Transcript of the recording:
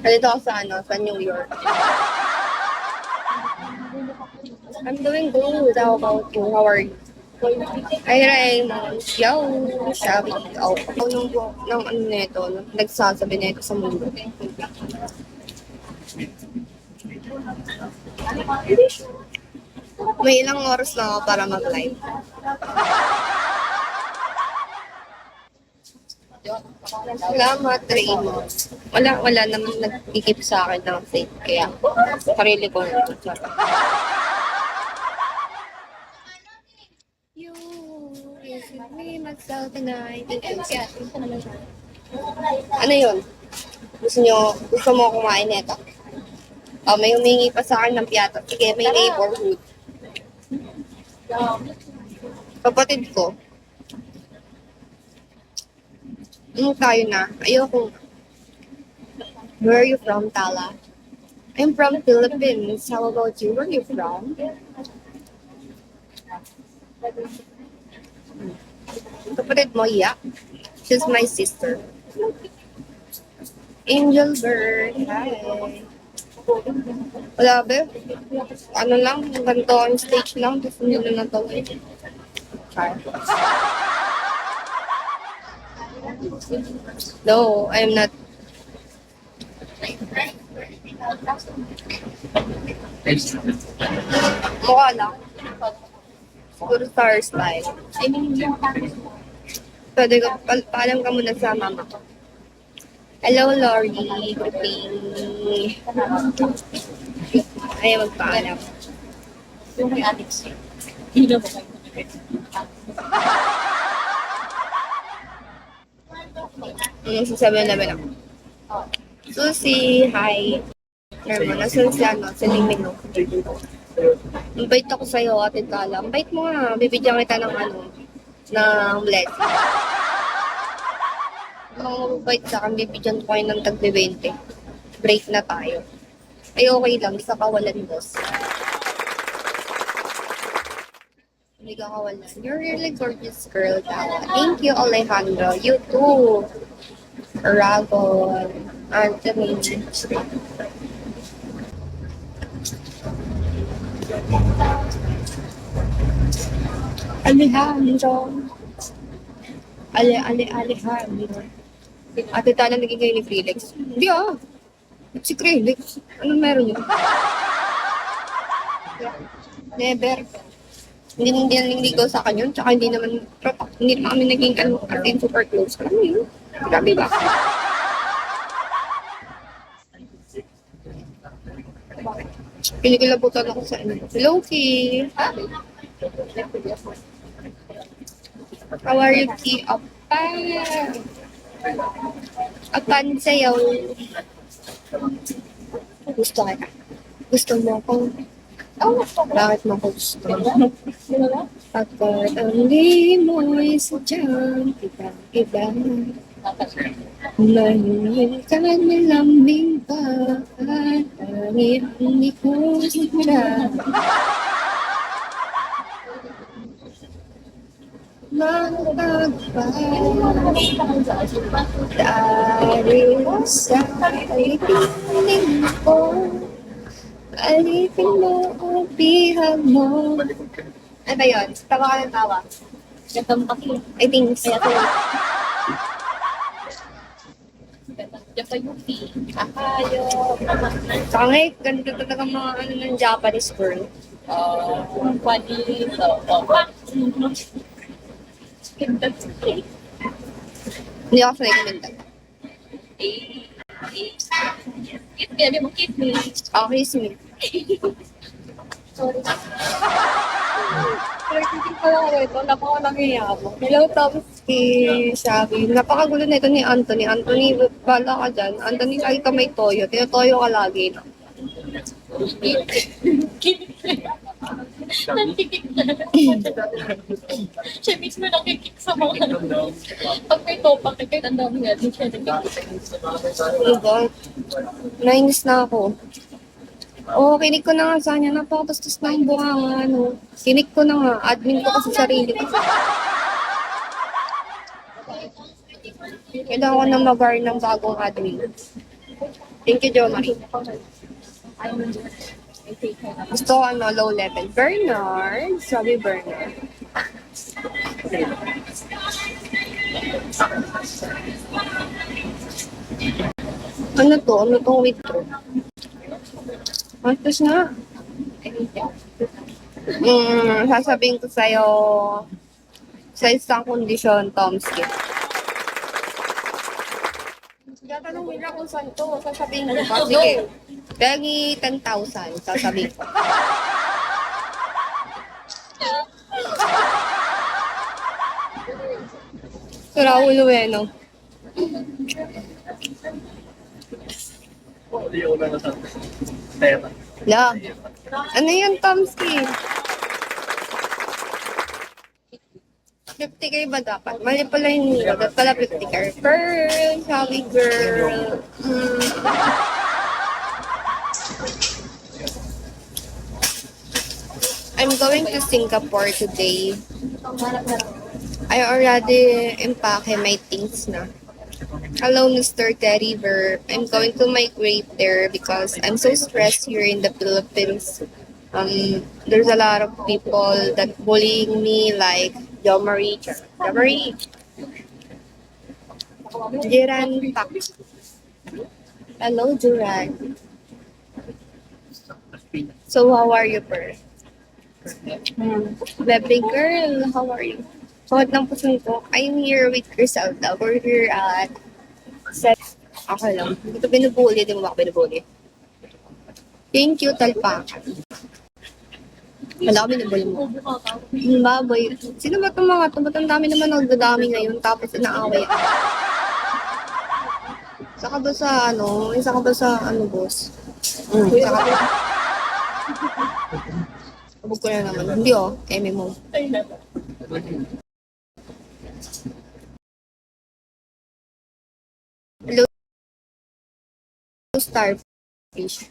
Dito ako sa, sa New York. I'm doing good. How about you? How are you? Ay, Raymond. Yo, Shabby. Oh, ako nung ano nito, nagsasabi nito sa mundo. May ilang oras lang ako para mag-live. Salamat, Raymond. Wala naman nagkikip sa akin ng faith. Kaya, sarili ko na. You, is me, myself, and I. Ano yun? Gusto mo kumain nito? Oh, may humingi pa sa akin ng piyato. Sige, may neighborhood. Kapatid ko. Tayo na. Ayoko. Where are you from, Tala? I'm from Philippines. How about you? Where are you from? Kapatid mo, yeah. She's my sister. Angel Bird. Hi. Wala ba? Ano lang, ganito ang stage lang. Gusto nyo na to. No, I'm not. Mukha lang. Siguro star style. Pwede ko, paalam ka muna sa mama ko. Hello, Lori. Good Ayaw magpaalam. Yung may addicts. Hindi na ba kayo? Sasabihin namin ako. Susie, hi. Norman, nasan si si Limino. Invite ako sa'yo, Ate Tala. Invite mo nga, bibigyan kita ng ng blessing. Kung mababait sa akin, bibigyan ko kayo ng tag-20. Break na tayo. Ay, okay lang, isa kawalan, boss. Hindi ka kawalan. You're really gorgeous girl, Tala. Thank you, Alejandro. You too. Aragon. Anthony. Alejandro. Alejandro. Ate Tala naging kayo ni Felix. Hindi Si Felix. Anong meron yun? Never. Hindi naliligaw sa akin yun. Tsaka hindi naman kami naging super close. Alam mo yun? Grabe ba? Kinikilabutan ako sa Loki. How are you, Ki? Apan sa'yo. Gusto kita. Gusto mo akong... Bakit mo ako gusto? Pagkat ang di mo'y sadyang iba-iba. Mahingin ka nilambing pa at angin ko siya. Dahil sa ipiling ko, alipin mo ang bihag mo. Ano ba yun? Tawa ka ng tawa. I think so. Japayuki. Akayo. Saka ganito talaga mga ng Japanese girl. Funny. Hindi ako sanay kumintan. Kaya mo keep me. Kiss me. Sorry. Pero hindi pala ako ito. Napakalangiya ako. Hello, tapos Sabi. Napakagulo na ito ni Anthony. Anthony, bala ka dyan. Anthony, kahit ka may toyo. Tinatoyo ka lagi. No? Nantikik na. Siya mismo nakikik sa mga pag may topak, kahit ang dami nga din siya nakikik. Diba? Nainis na ako. Kinig ko na nga sa kanya. Napakabastos na yung bunganga. Kinig ko na nga. Admin ko kasi sarili ko. Kailangan ko na mag-hire ng bagong admin. Thank you, Jo Marie. Ayaw mo dyan. I take her na. Gusto ko low level. Bernard. Sabi Bernard. Ano to? Ano tong withdraw? Antos nga. Sasabihin ko sa'yo sa isang kondisyon, Tomski. Tatanong nila kung saan to. Sasabihin ko pa. Sige. Dagi 10,000. Sasabihin ko. Sira ulo eh, no? Hindi ko na nasa pera. La. Ano yan, Tomski? 50k ba dapat? Mali pala yung nila. Dapat pala 50k. Girl, sabi girl. I'm going to Singapore today. I already empake my things na. Hello, Mr. Teddy Bear. I'm going to migrate there because I'm so stressed here in the Philippines. There's a lot of people that bullying me, like Jo Marie. Jo Marie. Jiran Pak. Hello, Duran. So, how are you, Per? Baby girl, how are you? Suot ng puso ko. I'm here with Griselda. We're here at set. Okay lang. Hindi ko binubuli. Di mo ba ako binubuli? Thank you, Talpakan. Wala ko binubuli mo. Baboy. Sino ba itong mga ito? Ba't ang dami naman nagdadami ngayon tapos inaaway? Saka ba sa ano? Isa ka ba sa ano, boss? Saka ba? Abog ko na naman. Hindi oh. Eme mo. Ay, na. Hello, starfish.